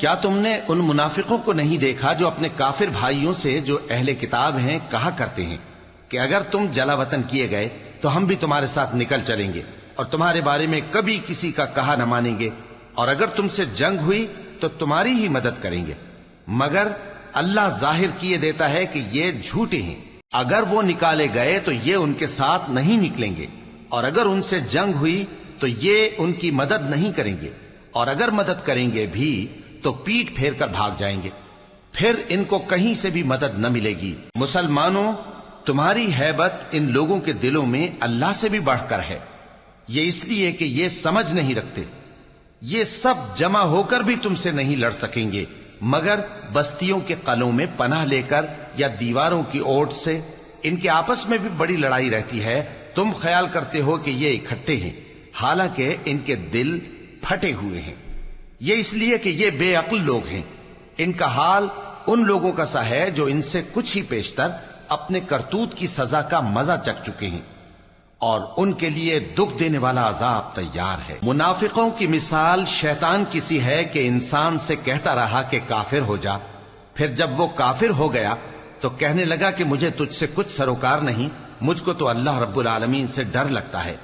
کیا تم نے ان منافقوں کو نہیں دیکھا جو اپنے کافر بھائیوں سے جو اہل کتاب ہیں کہا کرتے ہیں کہ اگر تم جلا وطن کیے گئے تو ہم بھی تمہارے ساتھ نکل چلیں گے اور تمہارے بارے میں کبھی کسی کا کہا نہ مانیں گے، اور اگر تم سے جنگ ہوئی تو تمہاری ہی مدد کریں گے، مگر اللہ ظاہر کیے دیتا ہے کہ یہ جھوٹے ہیں۔ اگر وہ نکالے گئے تو یہ ان کے ساتھ نہیں نکلیں گے، اور اگر ان سے جنگ ہوئی تو یہ ان کی مدد نہیں کریں گے، اور اگر مدد کریں گے بھی تو پیٹ پھیر کر بھاگ جائیں گے، پھر ان کو کہیں سے بھی مدد نہ ملے گی۔ مسلمانوں، تمہاری ہیبت ان لوگوں کے دلوں میں اللہ سے بھی بڑھ کر ہے، یہ اس لیے کہ یہ سمجھ نہیں رکھتے۔ یہ سب جمع ہو کر بھی تم سے نہیں لڑ سکیں گے مگر بستیوں کے قلعوں میں پناہ لے کر یا دیواروں کی اوٹ سے۔ ان کے آپس میں بھی بڑی لڑائی رہتی ہے، تم خیال کرتے ہو کہ یہ اکٹھے ہیں، حالانکہ ان کے دل پھٹے ہوئے ہیں۔ یہ اس لیے کہ یہ بے عقل لوگ ہیں۔ ان کا حال ان لوگوں کا سا ہے جو ان سے کچھ ہی پیشتر اپنے کرتوت کی سزا کا مزہ چکھ چکے ہیں، اور ان کے لیے دکھ دینے والا عذاب تیار ہے۔ منافقوں کی مثال شیطان کی سی ہے کہ انسان سے کہتا رہا کہ کافر ہو جا، پھر جب وہ کافر ہو گیا تو کہنے لگا کہ مجھے تجھ سے کچھ سروکار نہیں، مجھ کو تو اللہ رب العالمین سے ڈر لگتا ہے۔